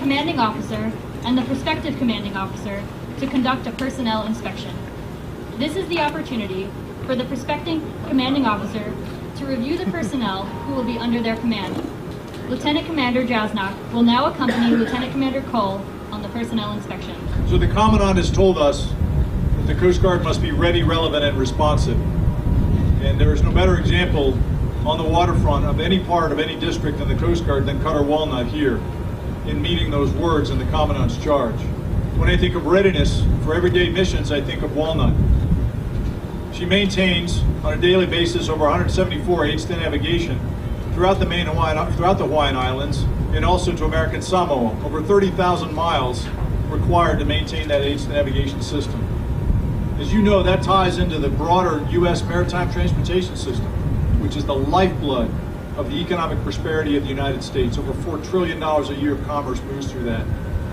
commanding officer and the prospective commanding officer to conduct a personnel inspection. This is the opportunity for the prospective commanding officer to review the personnel who will be under their command. Lieutenant Commander Jasnoch will now accompany Lieutenant Commander Cole on the personnel inspection. So the Commandant has told us that the Coast Guard must be ready, relevant, and responsive. And there is no better example on the waterfront of any part of any district in the Coast Guard than Cutter Walnut here in meeting those words in the Commandant's charge. When I think of readiness for everyday missions, I think of Walnut. She maintains on a daily basis over 174 aids to navigation throughout the Hawaiian Islands and also to American Samoa. Over 30,000 miles required to maintain that aids to navigation system. As you know, that ties into the broader U.S. maritime transportation system, which is the lifeblood of the economic prosperity of the United States. Over $4 trillion a year of commerce moves through that.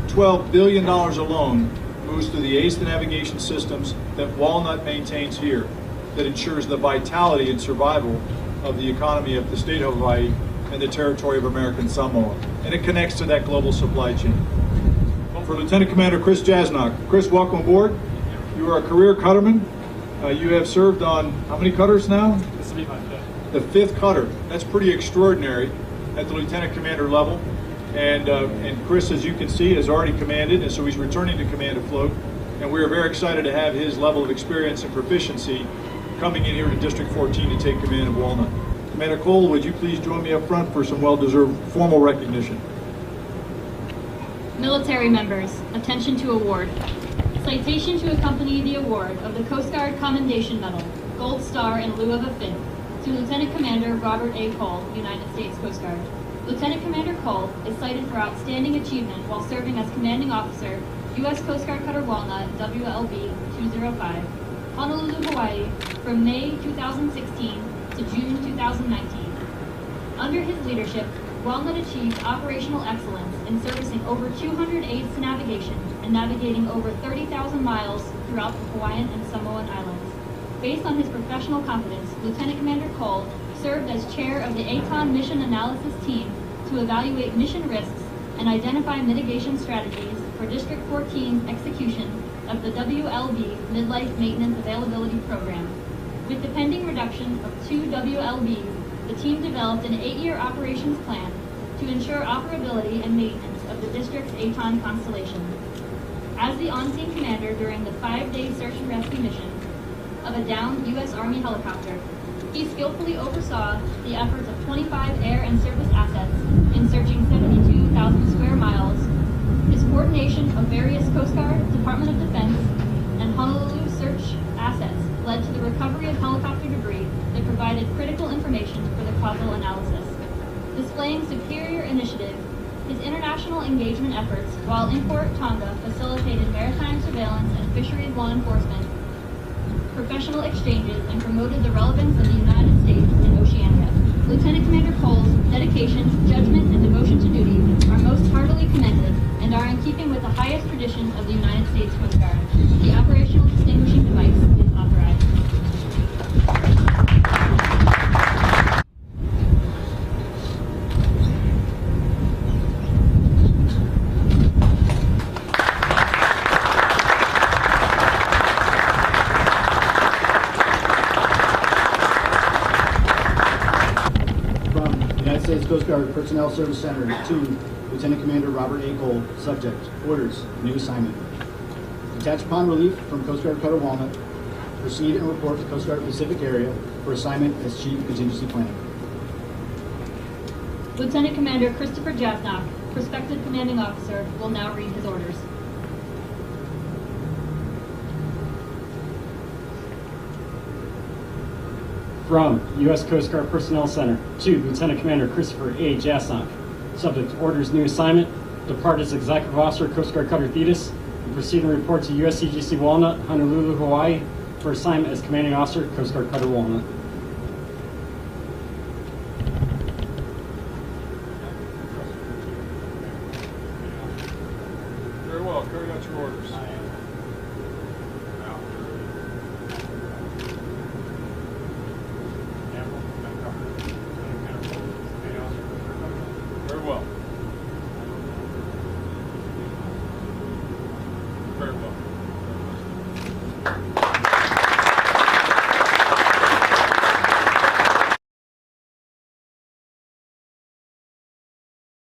$12 billion alone moves through the aids to navigation systems that Walnut maintains here, that ensures the vitality and survival of the economy of the state of Hawaii and the territory of American Samoa. And it connects to that global supply chain. For Lieutenant Commander Chris Jasnoch. Chris, welcome aboard. You are a career cutterman. You have served on how many cutters now? This will be my fifth. The fifth cutter. That's pretty extraordinary at the lieutenant commander level. And Chris, as you can see, has already commanded, and so he's returning to command afloat. And we are very excited to have his level of experience and proficiency coming in here to District 14 to take command of Walnut. Commander Cole, would you please join me up front for some well-deserved formal recognition? Military members, attention to award. Citation to accompany the award of the Coast Guard Commendation Medal, Gold Star in lieu of a fifth, to Lieutenant Commander Robert A. Cole, United States Coast Guard. Lieutenant Commander Cole is cited for outstanding achievement while serving as Commanding Officer, U.S. Coast Guard Cutter Walnut, WLB 205, Honolulu, Hawaii, from May 2016 to June 2019. Under his leadership, Walnut achieved operational excellence in servicing over 200 aids to navigation and navigating over 30,000 miles throughout the Hawaiian and Samoan Islands. Based on his professional competence, Lieutenant Commander Cole served as chair of the ATON Mission Analysis Team to evaluate mission risks and identify mitigation strategies for District 14 execution of the WLB Midlife Maintenance Availability Program. With the pending reduction of 2 WLBs, the team developed an 8-year operations plan to ensure operability and maintenance of the district's ATON constellation. As the on-scene commander during the 5-day search and rescue mission of a downed U.S. Army helicopter, he skillfully oversaw the efforts of 25 air and surface assets in searching 72,000 square miles. His coordination of various Coast Guard, Department of Defense, and Honolulu search assets led to the recovery of helicopter debris that provided critical information for the causal analysis. Displaying superior initiative, his international engagement efforts while in Port Tonga facilitated maritime surveillance and fisheries law enforcement, professional exchanges, and promoted the relevance of the United States in Oceania. Lieutenant Commander Cole's dedication, judgment, and devotion to duty are most heartily commended and are in keeping with the highest tradition of the United States Coast Guard. The operational distinguishing device is authorized. States Coast Guard Personnel Service Center to Lieutenant Commander Robert A. Cole. Subject: Orders. New assignment. Detached upon relief from Coast Guard Cutter Walnut, proceed and report to Coast Guard Pacific Area for assignment as Chief Contingency Planner. Lieutenant Commander Christopher Jasnoch, prospective commanding officer, will now read his orders. From U.S. Coast Guard Personnel Center to Lieutenant Commander Christopher A. Jasnoch. Subject: Orders. New assignment. Depart as Executive Officer, Coast Guard Cutter Thetis, and proceed and report to USCG Walnut, Honolulu, Hawaii, for assignment as Commanding Officer, Coast Guard Cutter Walnut.